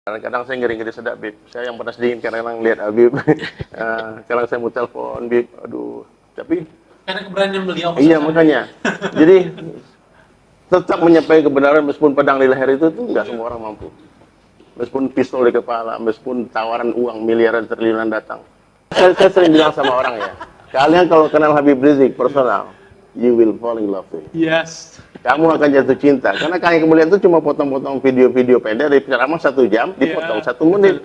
Kadang-kadang saya ngeri-ngeri sedap, Bib. Saya yang panas dingin kadang-kadang lihat Habib. Kadang saya mau telepon, Bib. Aduh. Tapi Karena keberanian beliau iya maksud saya. makanya. Jadi tetap menyampaikan kebenaran meskipun pedang di leher itu tuh nggak semua orang mampu. Meskipun pistol di kepala, meskipun tawaran uang miliaran triliunan datang. Saya sering bilang sama orang ya, kalian kalau kenal Habib Rizik personal, you will fall in love with him. Yes. Kamu akan jatuh cinta karena Kang Kemuliaan itu cuma potong-potong video-video pendek dari ceramah 1 jam dipotong 1 menit,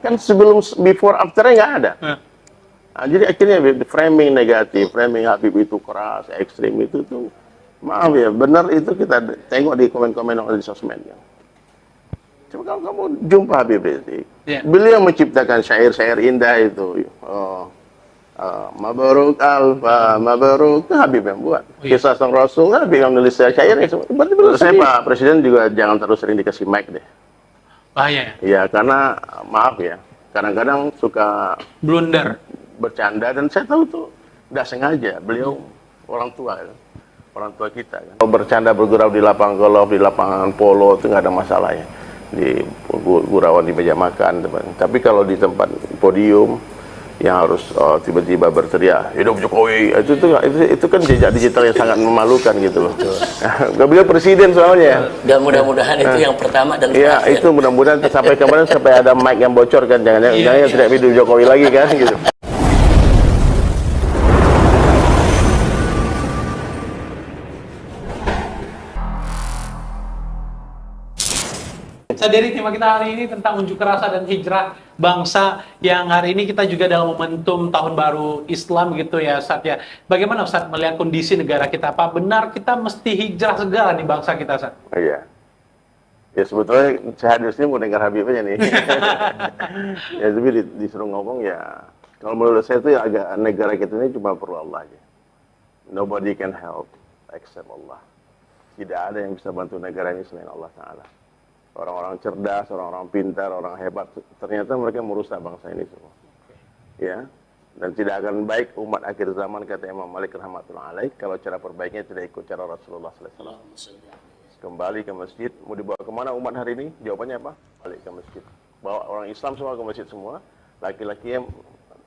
kan sebelum before afternya nggak ada. Nah, jadi akhirnya framing negatif, framing Habib itu keras, ekstrim itu tuh maaf ya, benar itu kita tengok di komen-komen orang di sosmed ya. Coba kalau kamu jumpa Habib Rizik, beliau menciptakan syair-syair indah itu. Mabruk Alfa, Mabruk itu Habib yang buat. Kisah sang Rasul, Habib yang nulis syairnya. Berarti menurut saya Pak Presiden juga jangan terlalu sering dikasih mic deh. Bahaya. Ya karena maaf ya, kadang-kadang suka blunder, bercanda dan saya tahu tuh tidak sengaja. Beliau orang tua kan, orang tua kita kan. Kalau bercanda bergurau di lapangan golf, di lapangan polo itu nggak ada masalah ya. Di gurauan di meja makan, tapi kalau di tempat podium yang harus tiba-tiba berteriak hidup Jokowi itu kan jejak digital yang sangat memalukan gitu loh. Beliau presiden soalnya. Dan mudah-mudahan itu yang pertama dan ya itu mudah-mudahan sampai kemarin sampai ada mic yang bocor kan, jangan tidak hidup Jokowi lagi kan gitu. Dari tema kita hari ini tentang unjuk rasa dan hijrah bangsa, yang hari ini kita juga dalam momentum tahun baru Islam gitu ya Ustaz ya. Bagaimana Ustaz melihat kondisi negara kita? Apa benar kita mesti hijrah segala di bangsa kita Ustaz? Iya. Ya sebetulnya saya hadir sini mau dengar Habib aja nih. Ya tapi disuruh ngomong ya. Kalau menurut saya itu ya agak negara kita ini cuma perlu Allah aja. Nobody can help except Allah. Tidak ada yang bisa bantu negara ini selain Allah Ta'ala. Orang-orang cerdas, orang-orang pintar, orang hebat, ternyata mereka merusak bangsa ini semua. Ya, dan tidak akan baik umat akhir zaman, kata Imam Malik rahmatullah alaih, kalau cara perbaiknya tidak ikut cara Rasulullah SAW. Kembali ke masjid, mau dibawa kemana umat hari ini? Jawabannya apa? Balik ke masjid. Bawa orang Islam semua ke masjid semua, laki-laki yang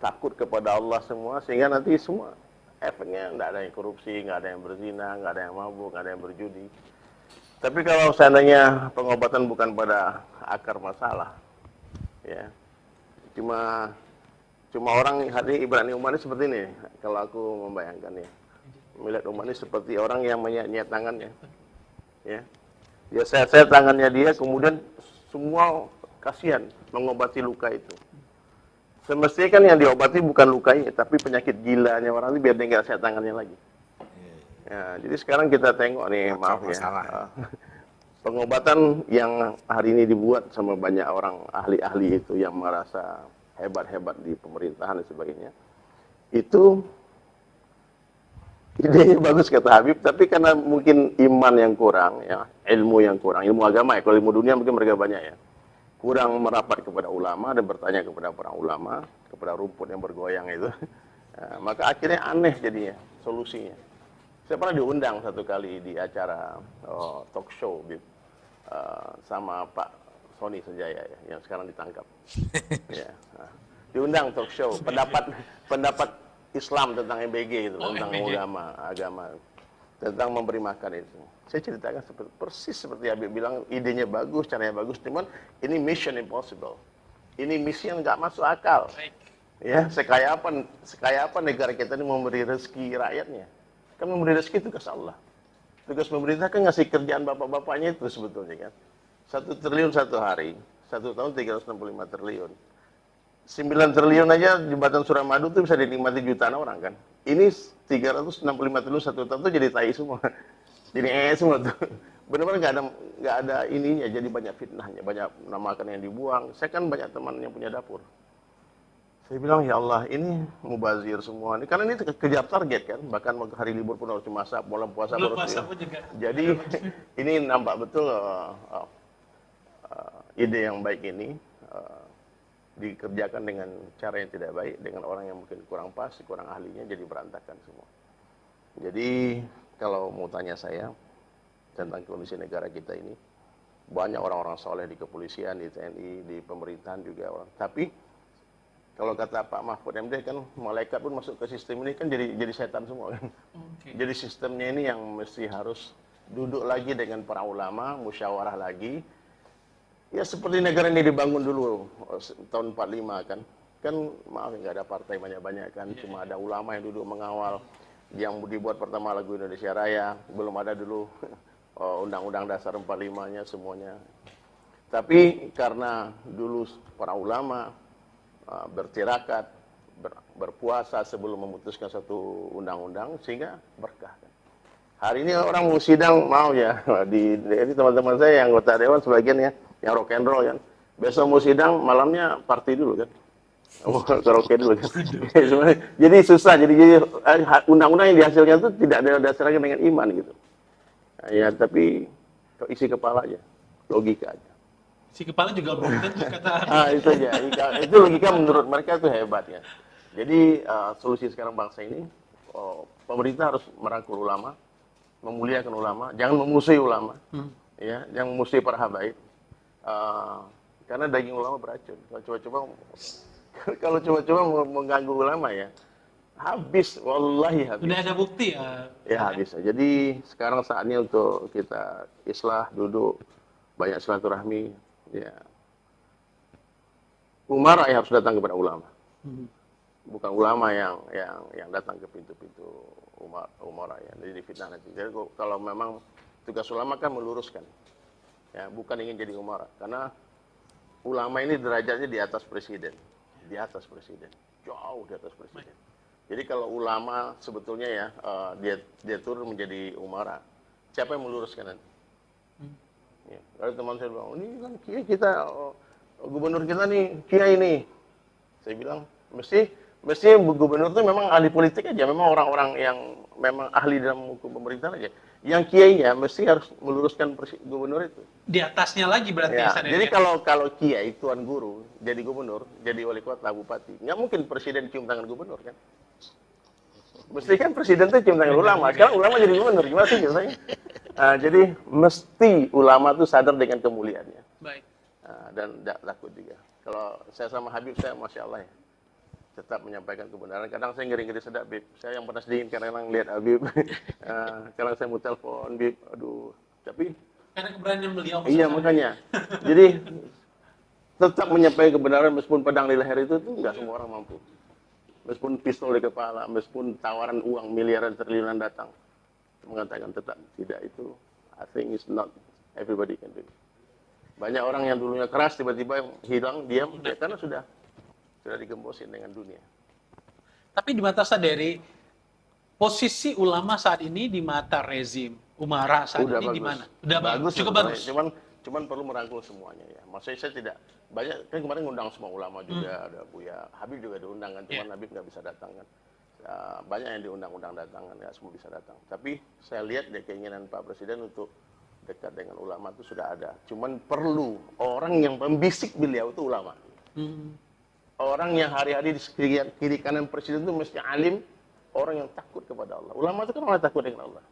takut kepada Allah semua, sehingga nanti semua efeknya nggak ada yang korupsi, nggak ada yang berzina, nggak ada yang mabuk, nggak ada yang berjudi. Tapi kalau seandainya pengobatan bukan pada akar masalah, ya, cuma orang hari ibaratnya umat ini seperti ini. Kalau aku membayangkan ya, melihat umat ini seperti orang yang menyayat tangannya, ya, dia sayat tangannya dia, kemudian semua kasihan mengobati luka itu. Semestinya kan yang diobati bukan lukanya, tapi penyakit gilanya orang itu biar dia nggak sayat tangannya lagi. Ya, jadi sekarang kita tengok nih, maaf ya, pengobatan yang hari ini dibuat sama banyak orang ahli-ahli itu yang merasa hebat-hebat di pemerintahan dan sebagainya, itu idenya bagus kata Habib, tapi karena mungkin iman yang kurang, ya, ilmu yang kurang, ilmu agama ya, kalau ilmu dunia mungkin mereka banyak ya, kurang merapat kepada ulama dan bertanya kepada para ulama, kepada rumput yang bergoyang itu, ya, maka akhirnya aneh jadinya solusinya. Saya pernah diundang satu kali di acara talk show sama Pak Sony Senjaya ya, yang sekarang ditangkap. Ya, diundang talk show pendapat Islam tentang MBG itu, tentang agama, tentang memberi makan itu. Saya ceritakan persis seperti Habib bilang, idenya bagus, caranya bagus, cuman ini mission impossible. Ini misi yang nggak masuk akal. Ya, sekaya apa negara kita ini memberi rezeki rakyatnya? Kan memberi rezeki tugas Allah. Tugas pemerintah kan ngasih kerjaan bapak-bapaknya itu sebetulnya kan. 1 triliun 1 hari, 1 tahun 365 triliun. 9 triliun aja jembatan Suramadu itu bisa dinikmati jutaan orang kan. Ini 365 triliun 1 tahun itu jadi tai semua. Jadi semua tuh. Benar-benar nggak ada ininya, jadi banyak fitnahnya, banyak makan yang dibuang. Saya kan banyak teman yang punya dapur. Saya bilang, ya Allah, ini mubazir semua. Ini karena ini kejar target kan, bahkan hari libur pun harus dimasak, bulan puasa pun harus jadi ini nampak betul ide yang baik ini dikerjakan dengan cara yang tidak baik, dengan orang yang mungkin kurang pas, kurang ahlinya, jadi berantakan semua. Jadi kalau mau tanya saya tentang kondisi negara kita ini, banyak orang-orang soleh di kepolisian, di TNI, di pemerintahan juga orang. Tapi kalau kata Pak Mahfud MD kan malaikat pun masuk ke sistem ini kan jadi setan semua kan. Jadi sistemnya ini yang mesti harus duduk lagi dengan para ulama, musyawarah lagi. Ya seperti negara ini dibangun dulu tahun 45 kan. Kan maaf nggak ada partai banyak-banyak kan, cuma ada ulama yang duduk mengawal. Yang dibuat pertama lagu Indonesia Raya, belum ada dulu Undang-Undang Dasar 45-nya semuanya. Tapi karena dulu para ulama bertirakat, berpuasa sebelum memutuskan satu undang-undang, sehingga berkah. Hari ini orang mau sidang, mau ya, ini teman-teman saya yang anggota dewan sebagian ya, yang rock and roll kan, besok mau sidang, malamnya party dulu kan, karaoke dulu kan. Jadi susah, jadi undang-undang yang dihasilkan itu tidak ada dasarnya dengan iman gitu. Ya, tapi isi kepala aja, logika aja. Si kepala juga belum tentu kata. Itu aja. Itu logika menurut mereka itu hebat ya. Jadi solusi sekarang bangsa ini, pemerintah harus merangkul ulama, memuliakan ulama, jangan memusuhi ulama, ya, jangan memusuhi para habaib. Karena daging ulama beracun. Kalau coba-coba mengganggu ulama ya, habis, wallahi habis. Sudah ada bukti ya? Ya habis. Jadi sekarang saatnya untuk kita islah, duduk, banyak silaturahmi. Ya, umara yang harus datang kepada ulama, bukan ulama yang datang ke pintu-pintu umara ya. Jadi fitnah nanti. Jadi kalau memang tugas ulama kan meluruskan, ya, bukan ingin jadi umara. Karena ulama ini derajatnya di atas presiden, jauh di atas presiden. Jadi kalau ulama sebetulnya ya dia turun menjadi umara, siapa yang meluruskan nanti? Ya, kalau teman saya bilang, ini kan kiai kita, gubernur kita nih kiai nih. Saya bilang, mesti gubernur itu memang ahli politik aja, memang orang-orang yang memang ahli dalam hukum pemerintahan aja. Yang kiai ya mesti harus meluruskan gubernur itu. Di atasnya lagi berarti. Ya, jadi kalau kiai tuan guru jadi gubernur, jadi wali kota, bupati, nggak mungkin presiden cium tangan gubernur kan? Mesti kan presiden itu cium tangan ulama. Sekarang ulama jadi gubernur, gimana sih ceritanya? Jadi mesti ulama itu sadar dengan kemuliaannya. Baik. Dan tidak takut juga. Kalau saya sama Habib, saya Masya Allah ya, tetap menyampaikan kebenaran. Kadang saya ngeri-ngeri sedap, Bib. Saya yang panas dingin kadang-kadang lihat Habib. Kadang saya mau telepon, Bib. Aduh, tapi... Karena keberanian beliau. Iya, makanya. Jadi, tetap menyampaikan kebenaran meskipun pedang di leher itu nggak semua orang mampu. Meskipun pistol di kepala, meskipun tawaran uang miliaran triliunan datang. Mengatakan tetap tidak itu, I think it's not everybody can do it. Banyak orang yang dulunya keras tiba-tiba hilang, diam, ya, karena sudah digembosin dengan dunia. Tapi di mata Saderi, posisi ulama saat ini di mata rezim umara saat Udah ini bagus. di mana? Udah bagus, cukup bagus. Cuman perlu merangkul semuanya ya. Maksudnya saya tidak banyak, kan kemarin ngundang semua ulama juga, ada Buya Habib juga diundang kan, cuman Habib nggak bisa datang kan. Banyak yang diundang-undang datang kan, nggak semua bisa datang. Tapi saya lihat deh keinginan Pak Presiden untuk dekat dengan ulama itu sudah ada. Cuman perlu orang yang pembisik beliau itu ulama. Orang yang hari-hari di kiri kanan Presiden itu mesti alim, orang yang takut kepada Allah. Ulama itu kan orang takut dengan Allah.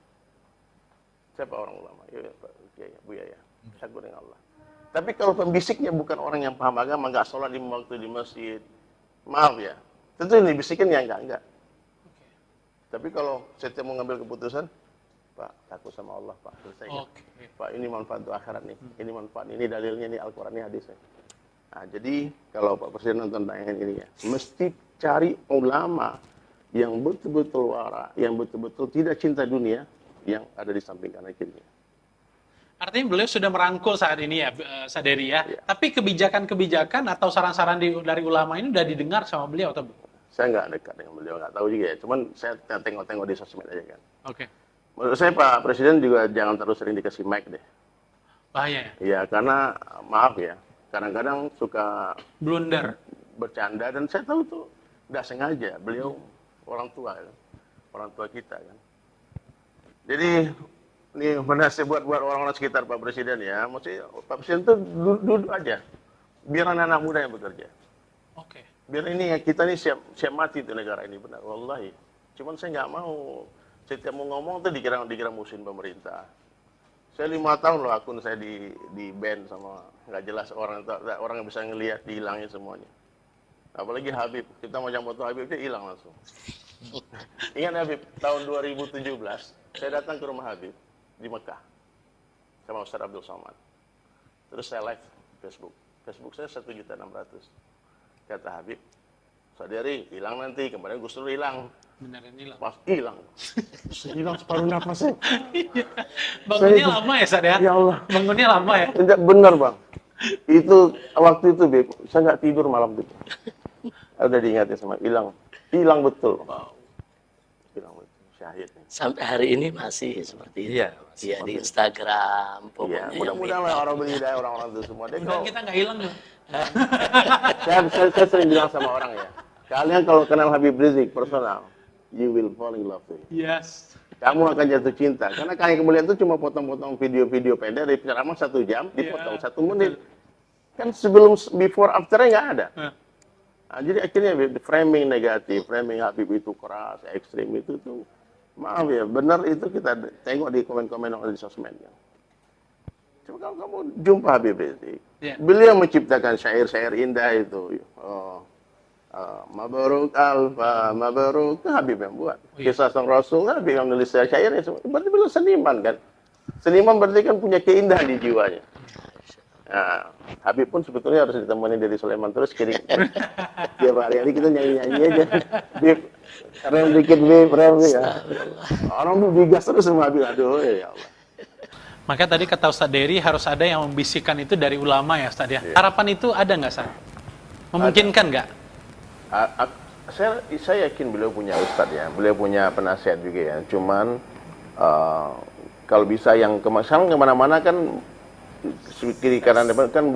Siapa orang ulama? Ya, Pak Buya ya, takut dengan Allah. Tapi kalau pembisiknya bukan orang yang paham agama, nggak sholat di waktu di masjid, maaf ya, tentu ini bisikin ya enggak. Tapi kalau setiap mau ngambil keputusan, Pak, takut sama Allah, Pak, selesaikan. Pak, ini manfaat untuk akhirat nih, ini manfaat, ini dalilnya, ini Al-Quran, ini hadisnya. Nah, jadi kalau Pak Presiden nonton tayangan ini ya, mesti cari ulama yang betul-betul wara, yang betul-betul tidak cinta dunia, yang ada di samping kanan kirinya. Artinya beliau sudah merangkul saat ini ya, Saderi ya. Tapi kebijakan-kebijakan atau saran-saran dari ulama ini sudah didengar sama beliau atau belum? Saya nggak dekat dengan beliau, nggak tahu juga ya. Cuman saya tengok-tengok di sosmed aja kan. Oke. Menurut saya Pak Presiden juga jangan terlalu sering dikasih mic deh. Bahaya ya? Ya, karena maaf ya, kadang-kadang suka blunder, bercanda, dan saya tahu tuh nggak sengaja. Beliau orang tua kan, orang tua kita kan. Jadi ini bernasib buat orang-orang sekitar Pak Presiden ya. Maksudnya Pak Presiden tuh duduk aja, biar anak-anak muda yang bekerja. Oke. Biar ini ya, kita ini siap mati tuh negara ini, benar, wallahi. Cuman saya nggak mau setiap mau ngomong tuh dikira musuhin pemerintah. Saya 5 tahun loh akun saya di ban sama nggak jelas orang yang bisa ngelihat, dihilangin semuanya. Apalagi Habib, kita mau foto Habib dia hilang langsung. Ingat Habib, tahun 2017 saya datang ke rumah Habib di Mekah sama Ustaz Abdul Somad. Terus saya live Facebook saya 1.600.000. Kata Habib, Sadari hilang nanti, kemarin Gus Dur hilang. Beneran hilang. Pas hilang. Hilang separuh nafasnya. Bangunnya lama ya, Sad ya? Ya Allah. Bangunnya lama ya? Tidak benar, Bang. Itu waktu itu, Beb, saya nggak tidur malam itu. Udah diingatin sama hilang betul. Wow. Hilang betul. Syahid. Sampai hari ini masih seperti itu. Iya, Iya, di Instagram, Iya, pokoknya. mudah-mudahan lah orang berhidayah, orang-orang itu semua. Dia Dan kalau kita nggak hilang loh. saya sering bilang sama orang ya, kalian kalau kenal Habib Rizik personal, you will fall in love with him. Yes. Kamu akan jatuh cinta. Karena Kang Kemuliaan itu cuma potong-potong video-video pendek dari ceramah 1 jam, dipotong 1 menit. Kan sebelum before afternya nggak ada. Nah, jadi akhirnya framing negatif, framing Habib itu keras, ekstrim itu tuh, maaf ya, benar itu kita tengok di komen-komen di sosmed. Ya. Coba kalau kamu jumpa Habib Rizik, beliau menciptakan syair-syair indah itu. Mabruk Alfa, Mabruk, itu Habib yang buat. Kisah Sang Rasul, Habib yang nulis syairnya. Berarti beliau seniman kan. Seniman berarti kan punya keindahan di jiwanya. Nah, Habib pun sebetulnya harus ditemani dari Sulaiman terus kirim. Tiap hari kita nyanyi-nyanyi aja. Bib, rem dikit Bib, rem ya. Orang tuh digas terus sama Habib. Aduh ya Allah. Maka tadi kata Ustadz Dery harus ada yang membisikkan itu dari ulama ya, Ustadz ya. Harapan itu ada nggak, Ustadz? Memungkinkan nggak? Saya yakin beliau punya ustadz ya, beliau punya penasihat juga ya. Cuman kalau bisa yang kemana-mana kan kiri kanan depan kan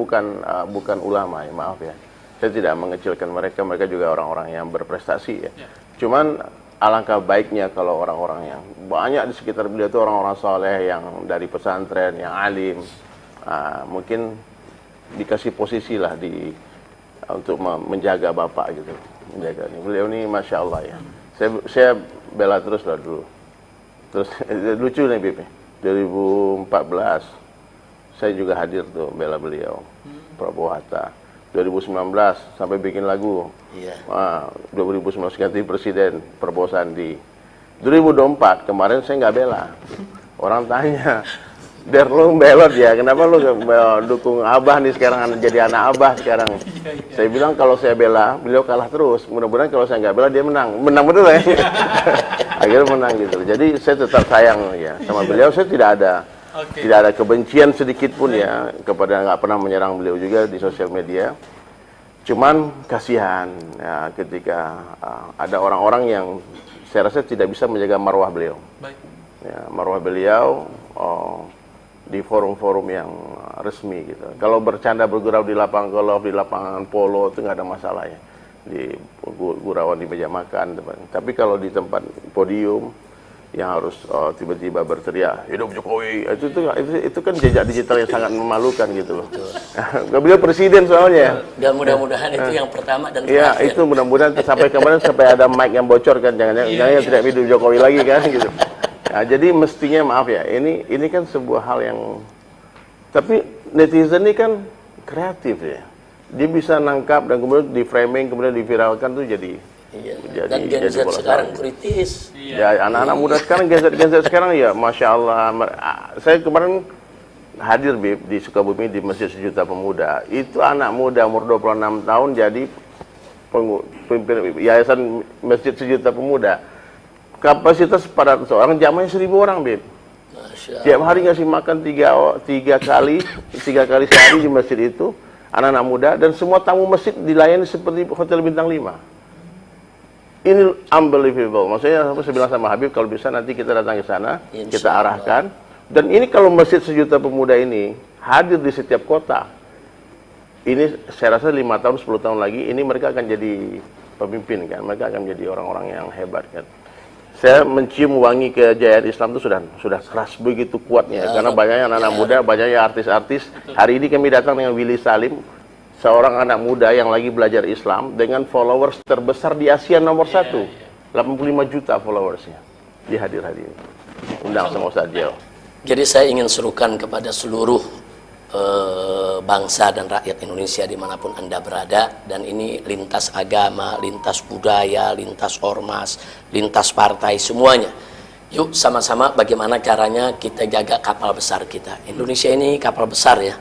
bukan ulama ya, maaf ya. Saya tidak mengecilkan mereka juga orang-orang yang berprestasi ya. Cuman alangkah baiknya kalau orang-orang yang banyak di sekitar beliau itu orang-orang soleh yang dari pesantren, yang alim, mungkin dikasih posisi lah untuk menjaga bapak gitu, menjaga ini. Beliau ini masya Allah ya. Saya bela terus lah dulu. Terus lucu nih Bip, 2014 saya juga hadir tuh bela beliau, Prabowo Hatta. 2019 sampai bikin lagu. Iya. 2019 ganti presiden, Prabowo Sandi. 2024 kemarin saya nggak bela. Orang tanya, Der lu belot ya, kenapa lu dukung Abah nih sekarang jadi anak Abah sekarang? Saya bilang kalau saya bela, beliau kalah terus. Mudah-mudahan kalau saya nggak bela dia menang. Menang betul ya? Akhirnya menang gitu. Jadi saya tetap sayang ya sama beliau. Saya tidak ada kebencian sedikit pun ya kepada, nggak pernah menyerang beliau juga di sosial media. Cuman kasihan ya ketika ada orang-orang yang saya rasa tidak bisa menjaga marwah beliau. Baik. Ya, marwah beliau di forum-forum yang resmi gitu. Kalau bercanda bergurau di lapangan golf, di lapangan polo itu nggak ada masalah ya. Di gurauan di meja makan, tapi kalau di tempat podium yang harus tiba-tiba berteriak hidup Jokowi, itu kan jejak digital yang sangat memalukan gitu loh. Beliau presiden soalnya. Dan mudah-mudahan itu yang pertama dan ya terakhir. itu mudah-mudahan sampai kemarin sampai ada mic yang bocor kan, jangan tidak hidup Jokowi lagi kan gitu. Nah, jadi mestinya maaf ya, ini kan sebuah hal yang, tapi netizen ini kan kreatif ya, dia bisa nangkap dan kemudian di framing kemudian diviralkan tuh jadi. Iya. Dan Gen Z sekarang kritis. Ya anak-anak muda sekarang Gen Z sekarang ya masya Allah. Saya kemarin hadir di Sukabumi di Masjid Sejuta Pemuda. Itu anak muda umur 26 tahun jadi pemimpin Yayasan Masjid Sejuta Pemuda. Kapasitas 400 orang, jamanya 1.000 orang, Bib. Tiap hari ngasih makan tiga kali sehari di masjid itu, anak-anak muda, dan semua tamu masjid dilayani seperti hotel bintang 5. Ini unbelievable. Maksudnya saya bilang sama Habib, kalau bisa nanti kita datang ke sana, kita arahkan. Dan ini kalau Masjid Sejuta Pemuda ini hadir di setiap kota, ini saya rasa 5 tahun, 10 tahun lagi, ini mereka akan jadi pemimpin kan, mereka akan menjadi orang-orang yang hebat kan. Saya mencium wangi kejayaan Islam itu sudah keras begitu kuatnya, karena banyaknya anak-anak muda, banyaknya artis-artis. Hari ini kami datang dengan Willy Salim, seorang anak muda yang lagi belajar Islam dengan followers terbesar di Asia nomor 1, 85 juta followersnya. Dia hadir hari ini, undang sama Ustaz Jel. Jadi saya ingin serukan kepada seluruh bangsa dan rakyat Indonesia dimanapun Anda berada, dan ini lintas agama, lintas budaya, lintas ormas, lintas partai, semuanya. Yuk sama-sama bagaimana caranya kita jaga kapal besar kita. Indonesia ini kapal besar ya.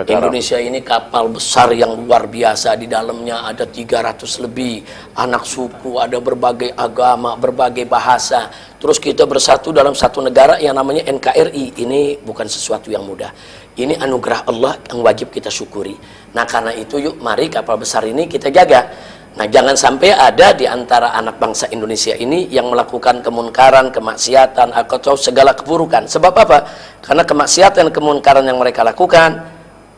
Indonesia ini kapal besar yang luar biasa. Di dalamnya ada 300 lebih anak suku, ada berbagai agama, berbagai bahasa. Terus kita bersatu dalam satu negara yang namanya NKRI. Ini bukan sesuatu yang mudah. Ini anugerah Allah yang wajib kita syukuri. Nah karena itu yuk mari kapal besar ini kita jaga. Nah jangan sampai ada di antara anak bangsa Indonesia ini yang melakukan kemunkaran, kemaksiatan, atau segala keburukan. Sebab apa? Karena kemaksiatan dan kemunkaran yang mereka lakukan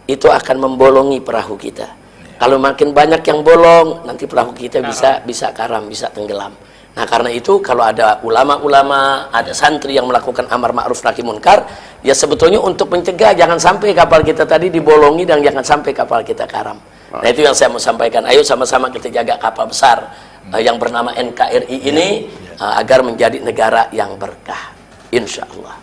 itu akan membolongi perahu kita. Kalau makin banyak yang bolong, nanti perahu kita bisa karam, bisa tenggelam. Nah karena itu kalau ada ulama-ulama, ada santri yang melakukan amar ma'ruf nahi munkar, ya sebetulnya untuk mencegah jangan sampai kapal kita tadi dibolongi dan jangan sampai kapal kita karam. Nah itu yang saya mau sampaikan. Ayo sama-sama kita jaga kapal besar yang bernama NKRI ini agar menjadi negara yang berkah, insya Allah.